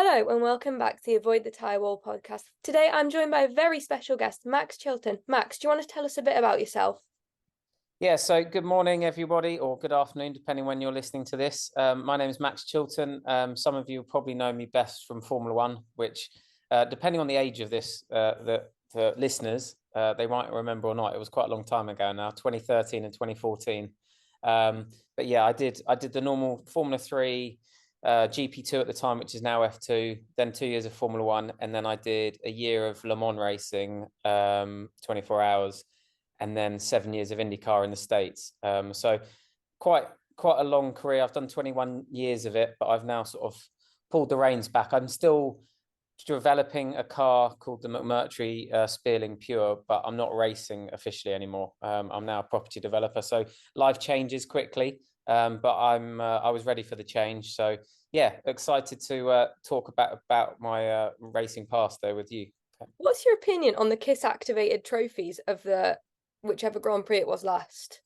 Hello and welcome back to the Avoid the Tyrewall podcast. Today I'm joined by a very special guest, Max Chilton. Max, do you want to tell us a bit about yourself? Yeah, so good morning, everybody, or good afternoon, depending when you're listening to this. My name is Max Chilton. Some of you probably know me best from Formula One, which, depending on the age of the listeners, they might remember or not. It was quite a long time ago now, 2013 and 2014. But yeah, I did the normal Formula 3, GP2 at the time, which is now F2, then 2 years of Formula One, and then I did a year of Le Mans racing, 24 hours, and then 7 years of IndyCar in the States. So quite a long career. I've done 21 years of it, but I've now sort of pulled the reins back. I'm still developing a car called the McMurtry Spearling Pure, but I'm not racing officially anymore. I'm now a property developer, so life changes quickly. But I was ready for the change. So yeah, excited to talk about my racing past there with you. What's your opinion on the KISS activated trophies of the whichever Grand Prix it was last?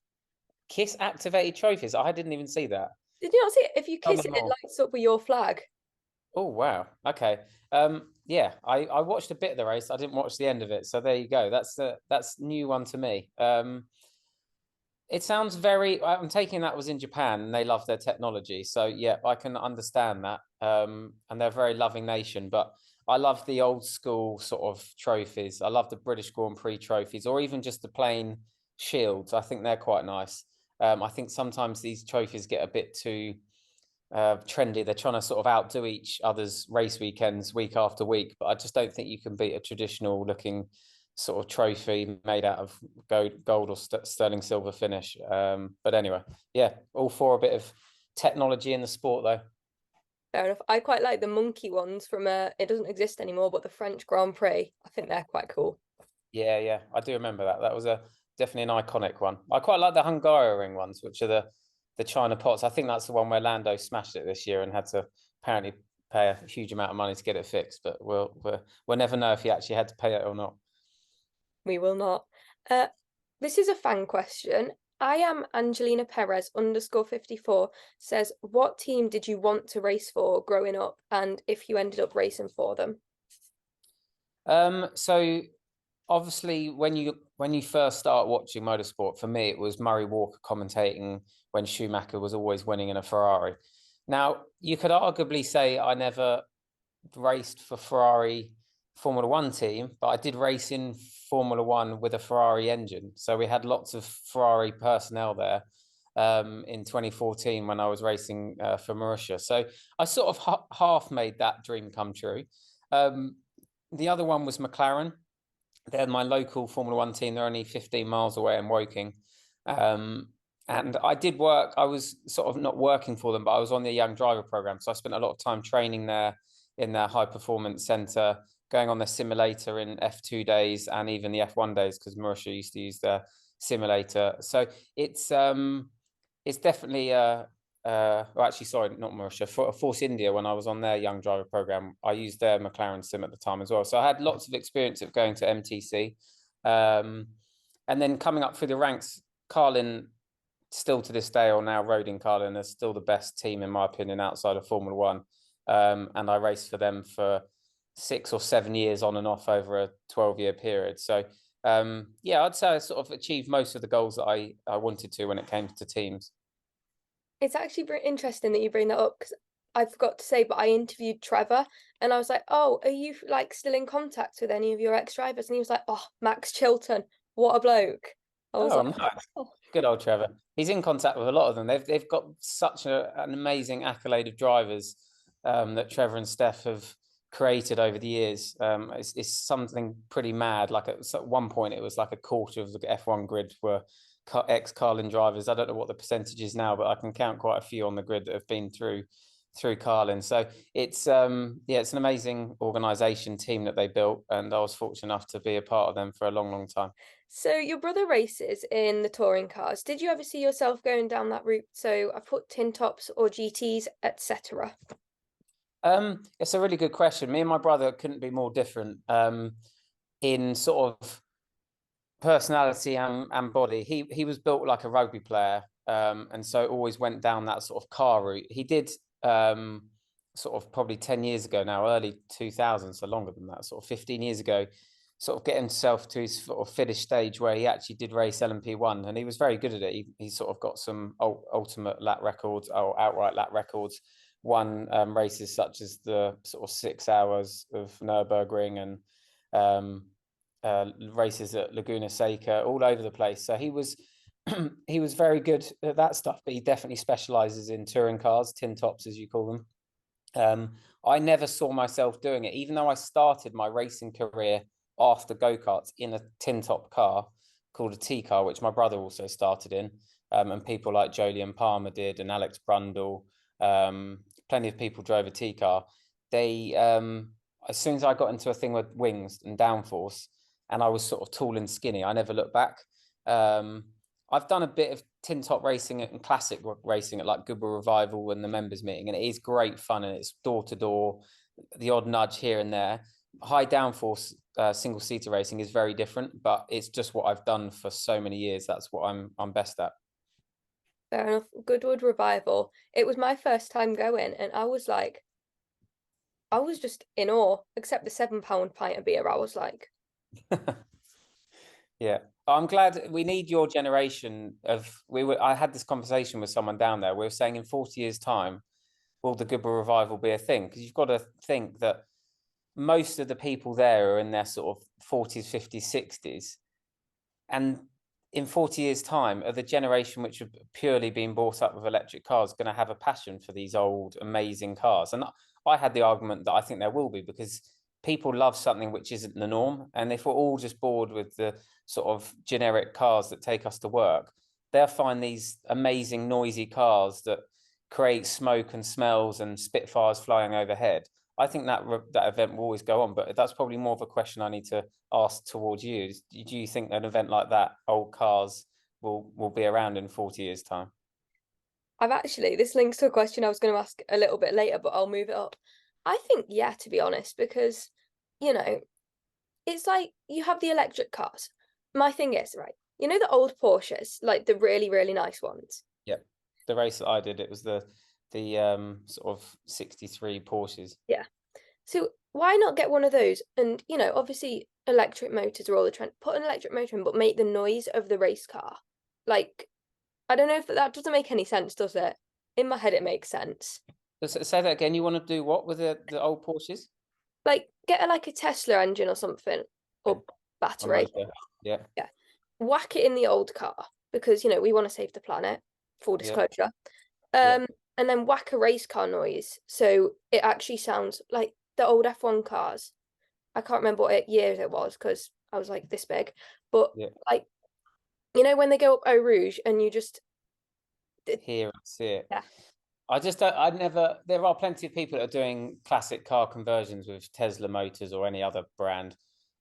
KISS activated trophies. I didn't even see that. Did you not see it? If you kiss it, it more. lights up with your flag. Oh wow. Okay. Yeah, I watched a bit of the race. I didn't watch the end of it. So there you go. That's new one to me. It sounds very, I'm taking that was in Japan and they love their technology. So yeah, I can understand that. And they're a very loving nation, but I love the old school sort of trophies. I love the British Grand Prix trophies, or even just the plain shields. I think they're quite nice. I think sometimes these trophies get a bit too trendy. They're trying to sort of outdo each other's race weekends week after week, but I just don't think you can beat a traditional looking sort of trophy made out of gold or sterling silver finish. But anyway, yeah, all for a bit of technology in the sport though. Fair enough. I quite like the monkey ones from it doesn't exist anymore, but the French Grand Prix. I think they're quite cool. Yeah, I do remember that. That was definitely an iconic one. I quite like the Hungaroring ones, which are the China pots. I think that's the one where Lando smashed it this year and had to apparently pay a huge amount of money to get it fixed. But we'll never know if he actually had to pay it or not. We will not. This is a fan question. I am Angelina Perez _54 says, what team did you want to race for growing up, and if you ended up racing for them? So obviously when you first start watching motorsport, for me it was Murray Walker commentating when Schumacher was always winning in a Ferrari. Now you could arguably say I never raced for Ferrari Formula One team, but I did race in Formula One with a Ferrari engine. So we had lots of Ferrari personnel there in 2014 when I was racing for Marussia. So I sort of half made that dream come true. The other one was McLaren. They're my local Formula One team. They're only 15 miles away in Woking. And I did work. I was sort of not working for them, but I was on the young driver program. So I spent a lot of time training there in their high performance center, going on the simulator in F2 days and even the F1 days, because Marussia used to use their simulator. So it's definitely well, actually, sorry, not Marussia, Force India. When I was on their young driver program, I used their McLaren sim at the time as well. So I had lots of experience of going to MTC, and then coming up through the ranks. Carlin, still to this day, or now Rodin Carlin, are still the best team in my opinion outside of Formula One. And I raced for them for 6 or 7 years on and off over a 12-year period. So yeah, I'd say I sort of achieved most of the goals that I wanted to when it came to teams. It's actually very interesting that you bring that up, because I forgot to say, but I interviewed Trevor and I was like, oh, are you like still in contact with any of your ex-drivers? And he was like, oh, Max Chilton, what a bloke. I was like, Nice. oh. Good old Trevor. He's in contact with a lot of them. They've got such an amazing accolade of drivers that Trevor and Steph have created over the years. It's something pretty mad. Like at one point, it was like a quarter of the F1 grid were ex-Carlin drivers. I don't know what the percentage is now, but I can count quite a few on the grid that have been through Carlin. So it's yeah, it's an amazing organization team that they built, and I was fortunate enough to be a part of them for a long time. So your brother races in the touring cars. Did you ever see yourself going down that route? So I've put tin tops or GTs, etc. It's a really good question. Me and my brother couldn't be more different in sort of personality and body. He was built like a rugby player, and so always went down that sort of car route. He did sort of probably 10 years ago now, early 2000s, so longer than that, sort of 15 years ago, sort of get himself to his sort of finish stage where he actually did race LMP1, and he was very good at it. He sort of got some ultimate lap records or outright lap records, won races such as the sort of 6 hours of Nürburgring and races at Laguna Seca, all over the place. So he was he was very good at that stuff, but he definitely specializes in touring cars, tin tops as you call them. I never saw myself doing it, even though I started my racing career after go-karts in a tin top car called a T car, which my brother also started in, and people like Jolyon Palmer did, and Alex Brundle. Plenty of people drove a T car. They as soon as I got into a thing with wings and downforce, and I was sort of tall and skinny, I never looked back. I've done a bit of tin top racing and classic racing at like Goodwood Revival and the members meeting, and it is great fun, and it's door to door, the odd nudge here and there. High downforce single seater racing is very different, but it's just what I've done for so many years. That's what I'm best at. Fair enough. Goodwood Revival. It was my first time going, and I was just in awe, except the £7 pint of beer. I was like, Yeah, I'm glad. We need your generation of. I had this conversation with someone down there. We were saying in 40 years' time, will the Goodwood Revival be a thing? Because you've got to think that most of the people there are in their sort of 40s, 50s, 60s. And in 40 years' time, are the generation which have purely been brought up with electric cars going to have a passion for these old, amazing cars? And I had the argument that I think there will be, because people love something which isn't the norm. And if we're all just bored with the sort of generic cars that take us to work, they'll find these amazing, noisy cars that create smoke and smells and spitfires flying overhead. I think that event will always go on, but that's probably more of a question I need to ask towards you. Do you think an event like that, old cars, will be around in 40 years' time? this links to a question I was going to ask a little bit later, but I'll move it up. I think, yeah, to be honest, because, you know, it's like you have the electric cars. My thing is, right, you know, the old Porsches, like the really, really nice ones. Yeah, the race that I did, it was the sort of 63 Porsches. Yeah. So why not get one of those? And, you know, obviously electric motors are all the trend. Put an electric motor in, but make the noise of the race car. Like, I don't know if that doesn't make any sense, does it? In my head, it makes sense. Say that again. You want to do what with the old Porsches? Like, get like a Tesla engine or something, or battery. Yeah. Yeah. Whack it in the old car because, you know, we want to save the planet. Full disclosure. Yeah. And then whack a race car noise so it actually sounds like the old F1 cars. I can't remember what years it was because I was like this big, but Yeah. like, you know, when they go up Eau Rouge and you just Hear and see it. yeah. I just don't, I never, there are plenty of people that are doing classic car conversions with Tesla motors or any other brand,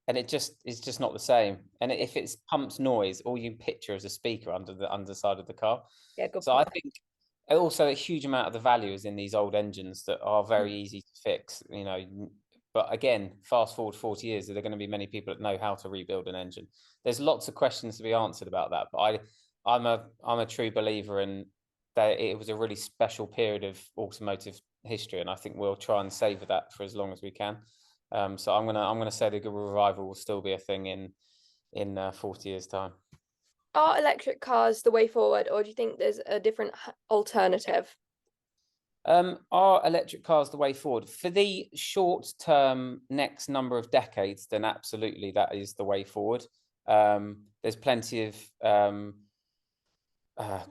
and it just is just not the same. And if it's pumps noise, all you picture is a speaker under the underside of the car. Yeah, good So I point. think also a huge amount of the value is in these old engines that are very easy to fix, you know. But again, fast forward 40 years, are there going to be many people that know how to rebuild an engine? There's lots of questions to be answered about that, but I'm a true believer in that it was a really special period of automotive history, and I think we'll try and savor that for as long as we can. So I'm gonna say the good revival will still be a thing in 40 years' time. Are electric cars the way forward, or do you think there's a different alternative? Are electric cars the way forward for the short term next number of decades? Then absolutely, that is the way forward. There's plenty of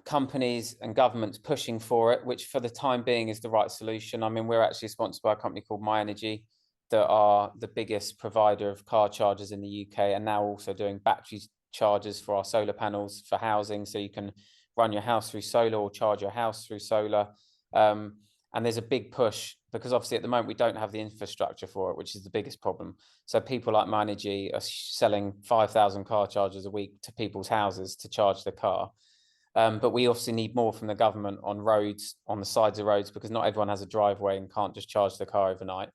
companies and governments pushing for it, which for the time being is the right solution. I mean, we're actually sponsored by a company called My Energy that are the biggest provider of car chargers in the UK, and now also doing battery chargers for our solar panels for housing, so you can run your house through solar or charge your house through solar. And there's a big push because obviously at the moment we don't have the infrastructure for it, which is the biggest problem. So people like My Energy are selling 5,000 car chargers a week to people's houses to charge the car. But we obviously need more from the government on roads, on the sides of roads, because not everyone has a driveway and can't just charge the car overnight.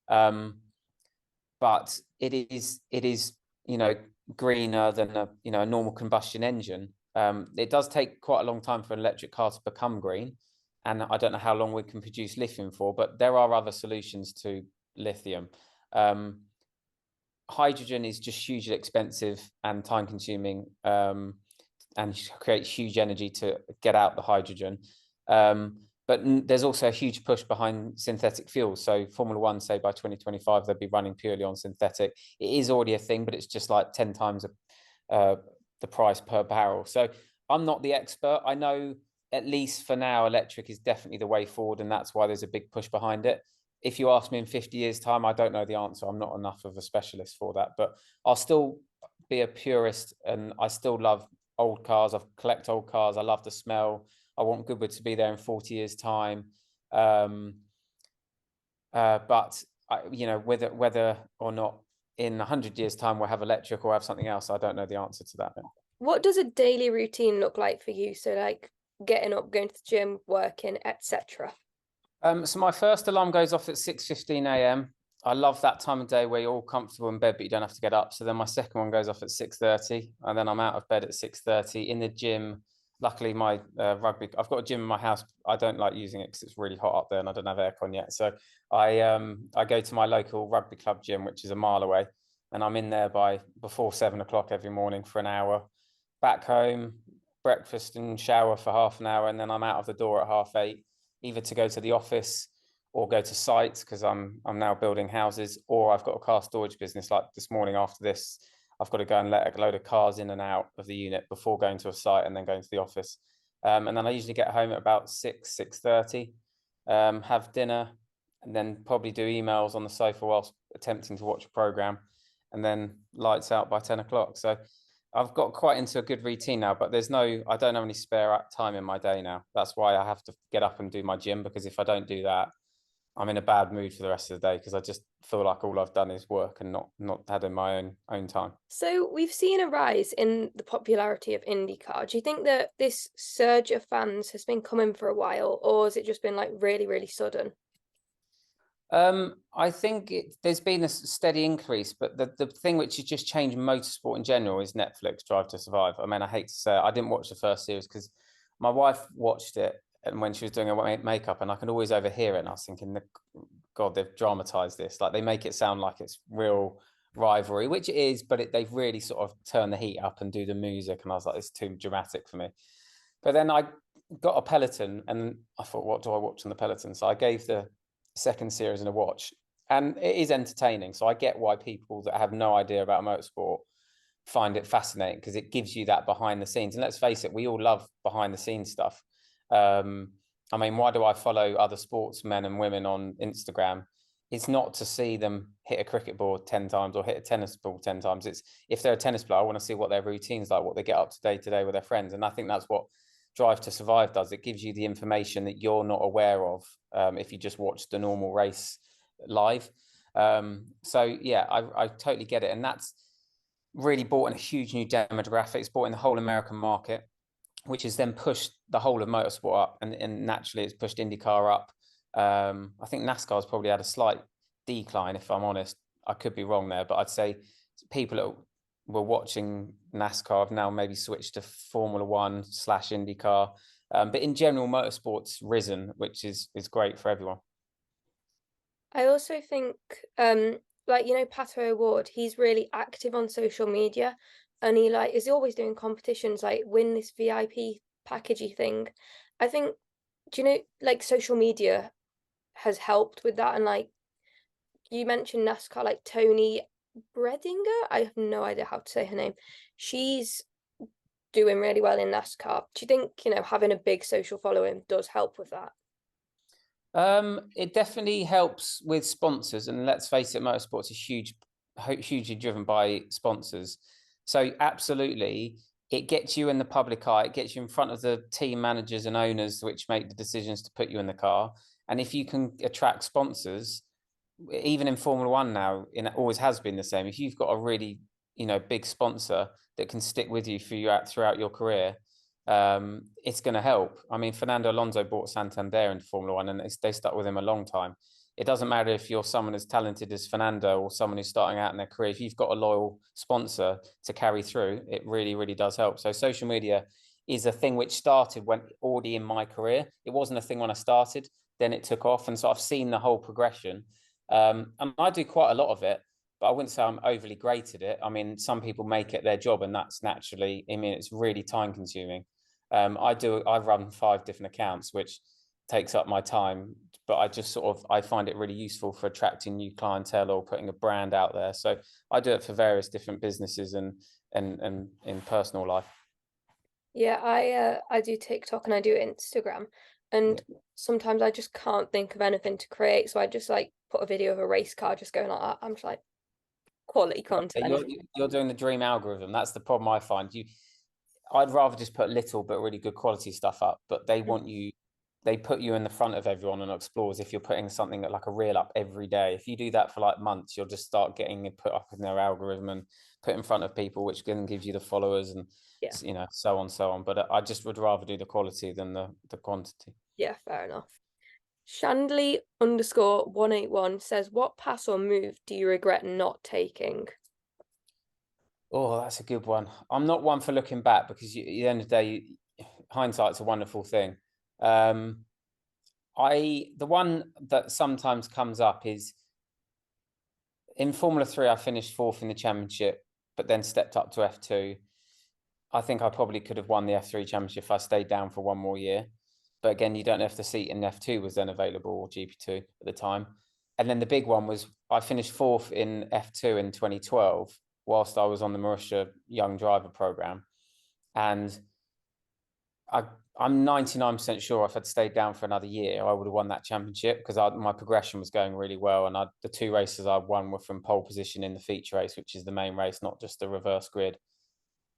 But it is, you know, greener than a normal combustion engine. It does take quite a long time for an electric car to become green. and I don't know how long we can produce lithium for, but there are other solutions to lithium. Hydrogen is just hugely expensive and time consuming, and creates huge energy to get out the hydrogen. But there's also a huge push behind synthetic fuels. So Formula One, say by 2025, they'll be running purely on synthetic. It is already a thing, but it's just like 10 times the price per barrel. So I'm not the expert. I know, at least for now, electric is definitely the way forward, and that's why there's a big push behind it. If you ask me in 50 years' time, I don't know the answer. I'm not enough of a specialist for that, but I'll still be a purist, and I still love old cars. I collect old cars. I love the smell. I want Goodwood to be there in 40 years' time. But whether or not in 100 years' time we'll have electric or have something else, I don't know the answer to that. What does a daily routine look like for you? So like getting up, going to the gym, working, etc. So my first alarm goes off at 6:15 a.m. I love that time of day where you're all comfortable in bed, but you don't have to get up. So then my second one goes off at 6:30, and then I'm out of bed at 6:30 in the gym. Luckily, my I've got a gym in my house. I don't like using it because it's really hot up there and I don't have aircon yet. So I go to my local rugby club gym, which is a mile away, and I'm in there before 7 o'clock every morning for an hour. Back home, breakfast and shower for half an hour, and then I'm out of the door at 8:30, either to go to the office or go to sites, because I'm now building houses, or I've got a car storage business. Like this morning after this, I've got to go and let a load of cars in and out of the unit before going to a site and then going to the office. And then I usually get home at about 6:30, have dinner, and then probably do emails on the sofa whilst attempting to watch a program, and then lights out by 10 o'clock. So I've got quite into a good routine now, but I don't have any spare time in my day now. That's why I have to get up and do my gym, because if I don't do that, I'm in a bad mood for the rest of the day, because I just feel like all I've done is work and not had in my own time. So we've seen a rise in the popularity of IndyCar. Do you think that this surge of fans has been coming for a while, or has it just been like really, really sudden? I think there's been a steady increase, but the thing which has just changed motorsport in general is Netflix Drive to Survive. I mean, I hate to say it, I didn't watch the first series because my wife watched it, and when she was doing her makeup, and I can always overhear it, and I was thinking, God, they've dramatized this. Like, they make it sound like it's real rivalry, which it is, but they've really sort of turned the heat up and do the music, and I was like, it's too dramatic for me. But then I got a Peloton, and I thought, what do I watch on the Peloton? So I gave the second series in a watch, and it is entertaining. So I get why people that have no idea about motorsport find it fascinating, because it gives you that behind the scenes. And let's face it, we all love behind the scenes stuff. I mean, why do I follow other sportsmen and women on Instagram? It's not to see them hit a cricket ball 10 times or hit a tennis ball 10 times. It's, if they're a tennis player, I want to see what their routine's like, what they get up to day with their friends. And I think that's what Drive to Survive does. It gives you the information that you're not aware of if you just watch the normal race live. So yeah, I totally get it. And that's really brought in a huge new demographic. It's brought in the whole American market, which has then pushed the whole of motorsport up, and naturally it's pushed IndyCar up. I think NASCAR's probably had a slight decline, if I'm honest. I could be wrong there, but I'd say people that were watching NASCAR have now maybe switched to Formula One / IndyCar. But in general, motorsport's risen, which is great for everyone. I also think, like, you know, Pato Award, he's really active on social media, and he like is always doing competitions, like win this VIP packagey thing. I think, do you know, like social media has helped with that, and like you mentioned NASCAR, like Tony Bredinger, I have no idea how to say her name. She's doing really well in NASCAR. Do you think, you know, having a big social following does help with that? It definitely helps with sponsors, and let's face it, motorsports is hugely driven by sponsors. So absolutely, it gets you in the public eye. It gets you in front of the team managers and owners which make the decisions to put you in the car. And if you can attract sponsors, even in Formula One now, it always has been the same. If you've got a really, big sponsor that can stick with you throughout your career, it's going to help. I mean, Fernando Alonso bought Santander into Formula One, and they stuck with him a long time. It doesn't matter if you're someone as talented as Fernando or someone who's starting out in their career. If you've got a loyal sponsor to carry through, it really, really does help. So social media is a thing which started when already in my career. It wasn't a thing when I started, then it took off. And so I've seen the whole progression. And I do quite a lot of it, but I wouldn't say I'm overly great at it. I mean, some people make it their job, and that's naturally, I mean, it's really time consuming. I run 5 different accounts, which takes up my time, but I just sort of, I find it really useful for attracting new clientele or putting a brand out there. So I do it for various different businesses and in personal life. Yeah, I do TikTok and I do Instagram, and sometimes I just can't think of anything to create, so I just like put a video of a race car just going like that. I'm just like quality content. You're doing the dream algorithm. That's the problem I find. I'd rather just put little but really good quality stuff up, but they want you, they put you in the front of everyone and explores if you're putting something like a reel up every day. If you do that for like months, you'll just start getting it put up in their algorithm and put in front of people, which then gives you the followers and Yeah. you know, so on, so on. But I just would rather do the quality than the quantity. Yeah, fair enough. Shandley_181 says, what pass or move do you regret not taking? Oh, that's a good one. I'm not one for looking back because at the end of the day, hindsight's a wonderful thing. The one that sometimes comes up is in Formula 3, I finished 4th in the championship, but then stepped up to F2. I think I probably could have won the F3 championship if I stayed down for one more year. But again, you don't know if the seat in F2 was then available or GP2 at the time. And then the big one was I finished 4th in F2 in 2012 whilst I was on the Marussia Young Driver program. And I'm 99% sure if I'd stayed down for another year, I would have won that championship because my progression was going really well. And the 2 races I won were from pole position in the feature race, which is the main race, not just the reverse grid.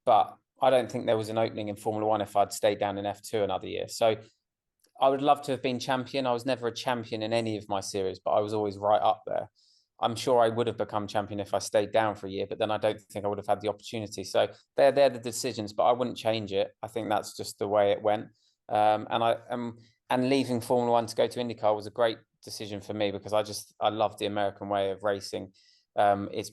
But I don't think there was an opening in Formula 1 if I'd stayed down in F2 another year. So I would love to have been champion. I was never a champion in any of my series, but I was always right up there. I'm sure I would have become champion if I stayed down for a year, but then I don't think I would have had the opportunity. So they're the decisions, but I wouldn't change it. I think that's just the way it went. And leaving Formula 1 to go to IndyCar was a great decision for me because I love the American way of racing. It's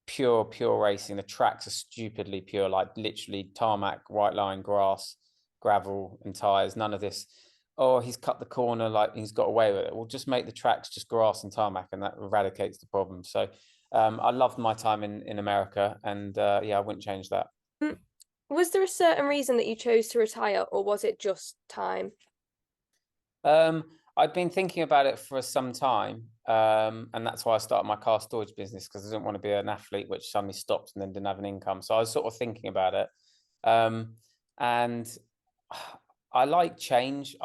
pure racing. The tracks are stupidly pure, like literally tarmac, white line, grass, gravel, and tires. None of this, oh, he's cut the corner, like he's got away with it. We'll just make the tracks just grass and tarmac, and that eradicates the problem. So I loved my time in America, and yeah, I wouldn't change that. Was there a certain reason that you chose to retire, or was it just time? I'd been thinking about it for some time, and that's why I started my car storage business because I didn't want to be an athlete which suddenly stopped and then didn't have an income. So I was sort of thinking about it, and I like change.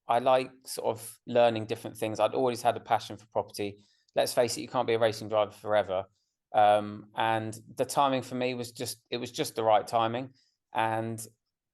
I like sort of learning different things. I'd always had a passion for property. Let's face it, you can't be a racing driver forever. And the timing for me was just the right timing. And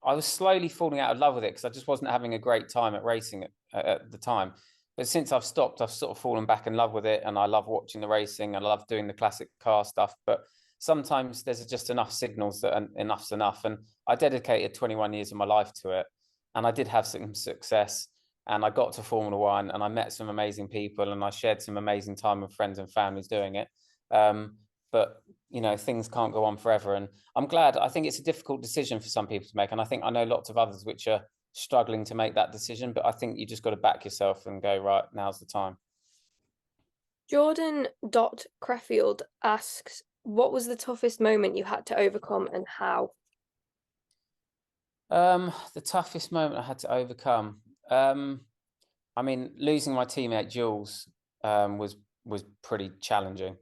I was slowly falling out of love with it because I just wasn't having a great time at racing at the time. But since I've stopped, I've sort of fallen back in love with it, and I love watching the racing. I love doing the classic car stuff. But sometimes there's just enough signals that enough's enough. And I dedicated 21 years of my life to it, and I did have some success. And I got to Formula 1, and I met some amazing people, and I shared some amazing time with friends and families doing it. But you know, things can't go on forever, and I'm glad. I think it's a difficult decision for some people to make, and I think I know lots of others which are struggling to make that decision. But I think you just got to back yourself and go, right, now's the time. Jordan.Creffield asks, what was the toughest moment you had to overcome and how? The toughest moment I had to overcome. I mean, losing my teammate Jules was pretty challenging,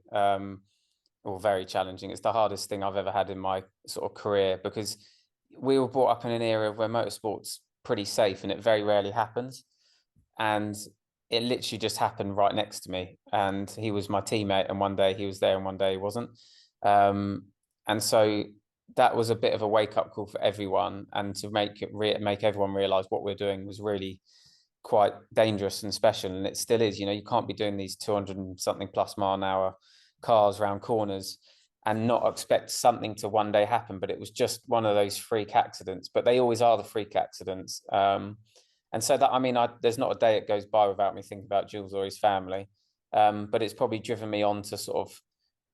or very challenging. It's the hardest thing I've ever had in my sort of career because we were brought up in an area where motorsport's pretty safe and it very rarely happens. And it literally just happened right next to me. And he was my teammate, and one day he was there and one day he wasn't. And so that was a bit of a wake-up call for everyone, and to make everyone realize what we're doing was really quite dangerous and special, and it still is. You know, you can't be doing these 200 and something plus mile an hour cars around corners and not expect something to one day happen. But it was just one of those freak accidents, but they always are the freak accidents. And so that, I mean, there's not a day it goes by without me thinking about Jules or his family. But it's probably driven me on to sort of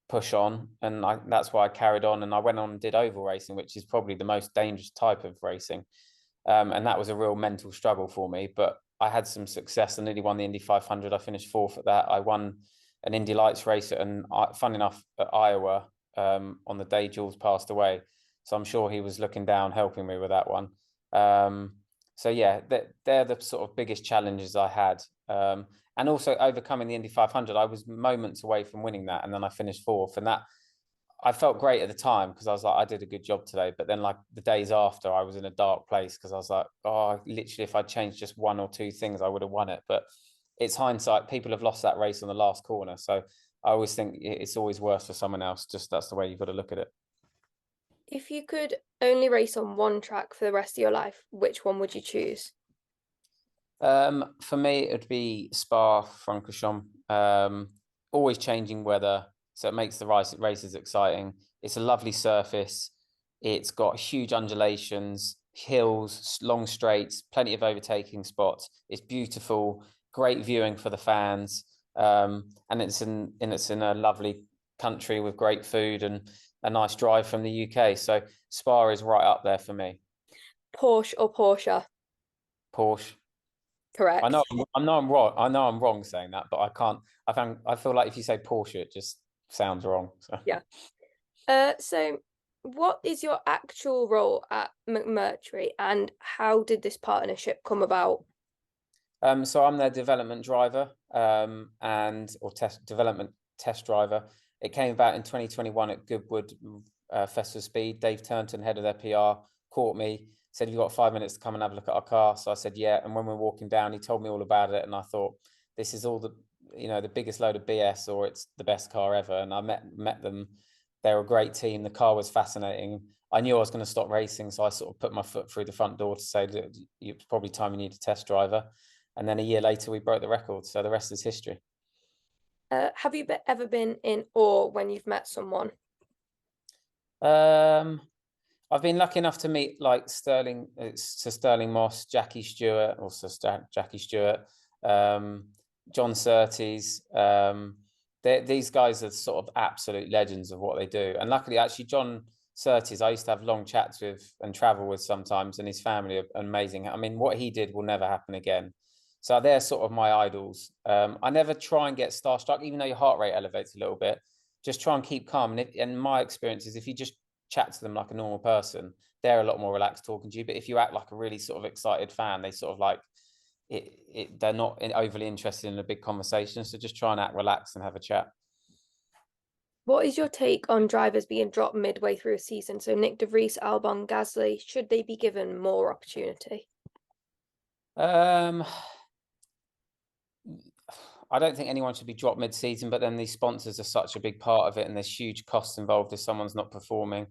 push on, and that's why I carried on, and I went on and did oval racing, which is probably the most dangerous type of racing. and that was a real mental struggle for me. But I had some success. I nearly won the Indy 500. I finished fourth at that. I won an Indy Lights race, and fun enough, at Iowa, on the day Jules passed away. So I'm sure he was looking down, helping me with that one. So yeah, they're the sort of biggest challenges I had. And also overcoming the Indy 500, I was moments away from winning that, and then I finished fourth, and that I felt great at the time because I was like, I did a good job today. But then, like, the days after, I was in a dark place because I was like, oh, literally, if I'd changed just one or two things, I would have won it. But it's hindsight. People have lost that race on the last corner, so I always think it's always worse for someone else. Just that's the way you've got to look at it. If you could only race on one track for the rest of your life, which one would you choose? For me, it'd be Spa-Francorchamps. Always changing weather, so it makes the races exciting. It's a lovely surface. It's got huge undulations, hills, long straights, plenty of overtaking spots. It's beautiful, great viewing for the fans, and it's in a lovely country with great food and a nice drive from the UK. So Spa is right up there for me. Porsche or Porsche? Porsche. Correct. I know I'm wrong. I know I'm wrong saying that, but I can't. I feel like if you say Porsche, it just sounds wrong. So. Yeah. So what is your actual role at McMurtry, and how did this partnership come about? So I'm their development driver, or development test driver. It came about in 2021 at Goodwood Festival Speed. Dave Turnton, head of their PR, caught me, said, "You've got 5 minutes to come and have a look at our car." So I said, "Yeah." And when we're walking down, he told me all about it, and I thought, this is all the biggest load of BS, or it's the best car ever. And I met them. They were a great team. The car was fascinating. I knew I was going to stop racing, so I sort of put my foot through the front door to say that it's probably time you need a test driver. And then a year later, we broke the record. So the rest is history. Have you ever been in awe when you've met someone? I've been lucky enough to meet like Sir Sterling Moss, Jackie Stewart, Jackie Stewart, John Surtees. These guys are sort of absolute legends of what they do. And luckily, actually, John Surtees, I used to have long chats with and travel with sometimes, and his family are amazing. I mean, what he did will never happen again. So they're sort of my idols. I never try and get starstruck, even though your heart rate elevates a little bit. Just try and keep calm. And my experience is, if you just chat to them like a normal person, they're a lot more relaxed talking to you. But if you act like a really sort of excited fan, they sort of like they're not overly interested in a big conversation. So just try and act relaxed and have a chat. What is your take on drivers being dropped midway through a season? So Nick de Vries, Albon, Gasly, should they be given more opportunity? I don't think anyone should be dropped mid-season, but then these sponsors are such a big part of it, and there's huge costs involved if someone's not performing,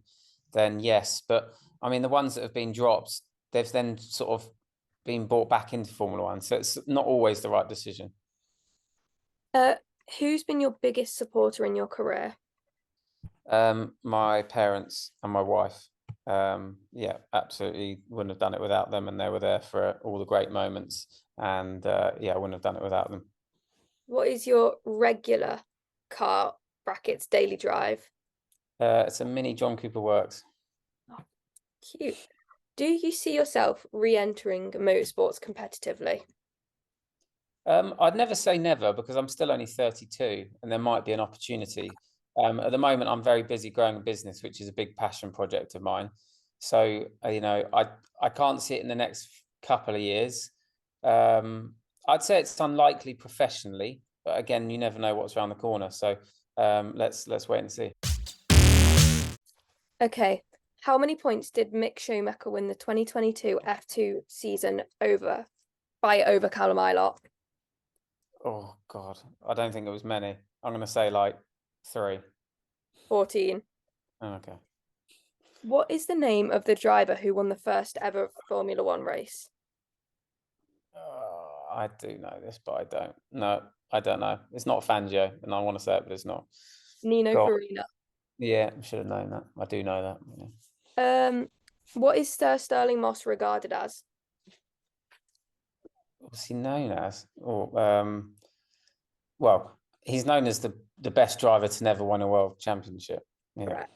then yes. But I mean, the ones that have been dropped, they've then sort of been brought back into Formula One. So it's not always the right decision. Who's been your biggest supporter in your career? My parents and my wife. Yeah, absolutely wouldn't have done it without them, and they were there for all the great moments. And yeah, I wouldn't have done it without them. What is your regular car brackets daily drive? It's a mini John Cooper Works. Oh, cute. Do you see yourself re-entering motorsports competitively? I'd never say never, because I'm still only 32 and there might be an opportunity. At the moment, I'm very busy growing a business, which is a big passion project of mine. So, I can't see it in the next couple of years. I'd say it's unlikely professionally, but again, you never know what's around the corner. So let's wait and see. Okay. How many points did Mick Schumacher win the 2022 F2 season over Callum Ilott? Oh God, I don't think it was many. I'm going to say like 3. 14. Oh, okay. What is the name of the driver who won the first ever Formula One race? I do know this, but I don't. No, I don't know. It's not Fangio, and I want to say it, but it's not. Nino Go on. Farina. Yeah, I should have known that. I do know that. Yeah. What is Sir Sterling Moss regarded as? What's he known as? Well, he's known as the best driver to never win a world championship. Yeah. Correct.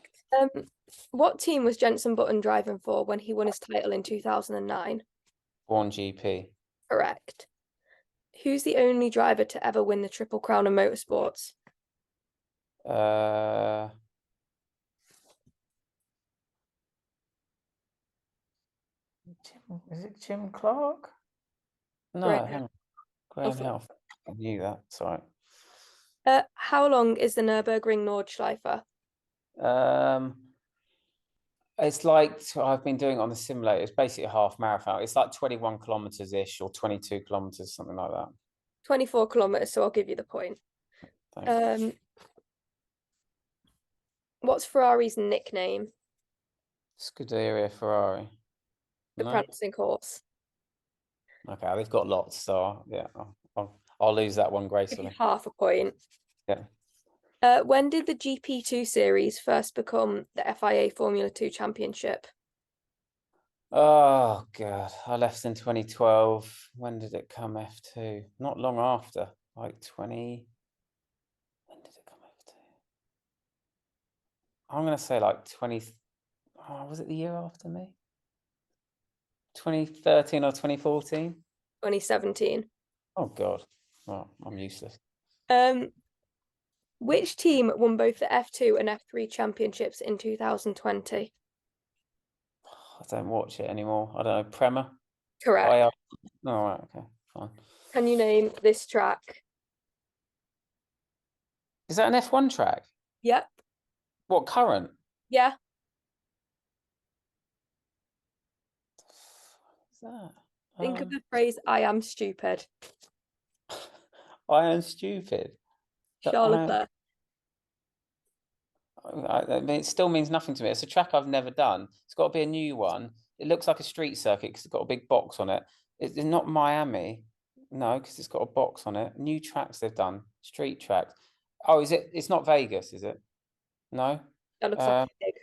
What team was Jenson Button driving for when he won his title in 2009? F1 GP. Correct. Who's the only driver to ever win the Triple Crown of motorsports? Is it Jim Clark? No, Graham. hang on. Graham Health. I knew that. Sorry. How long is the Nürburgring Nordschleife? It's like I've been doing it on the simulator. It's basically a half marathon. It's like 21 kilometers ish, or 22 kilometers, something like that. 24 kilometers. So I'll give you the point. Thanks. What's Ferrari's nickname? Scuderia Ferrari. The No? prancing horse. Okay, they've got lots, so yeah, I'll lose that one Give gracefully. you half a point. Yeah. When did the GP2 series first become the FIA Formula 2 Championship? Oh God, I left in 2012. When did it come F2? Not long after, like 20. When did it come F2? I'm gonna say like 20. Oh, was it the year after me? 2013 or 2014? 2017. Oh God, well, I'm useless. Which team won both the F2 and F3 championships in 2020? I don't watch it anymore. I don't know. Prema? Correct. Oh, right, okay, fine. Can you name this track? Is that an F1 track? Yep. What, current? Yeah. What's that? Think of the phrase, I am stupid. I am stupid. Charlotte. I mean, it still means nothing to me. It's a track I've never done. It's got to be a new one. It looks like a street circuit because it's got a big box on it. It's not Miami. No, because it's got a box on it. New tracks they've done. Street tracks. Oh, is it? It's not Vegas, is it? No? That looks like big.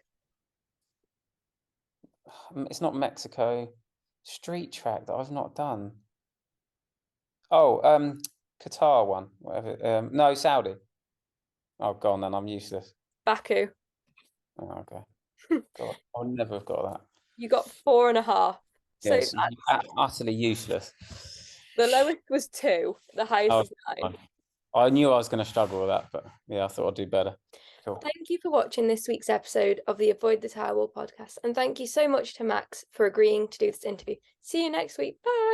It's not Mexico. Street track that I've not done. Oh, Qatar one. Whatever. No, Saudi. Oh, go on then. I'm useless. Baku. Oh, okay. God, I'll never have got that. You got 4.5. So Yes, utterly useless. The lowest was 2. The highest was 9. I knew I was going to struggle with that, but yeah, I thought I'd do better. Cool. Thank you for watching this week's episode of the Avoid the Tyrewall podcast. And thank you so much to Max for agreeing to do this interview. See you next week. Bye.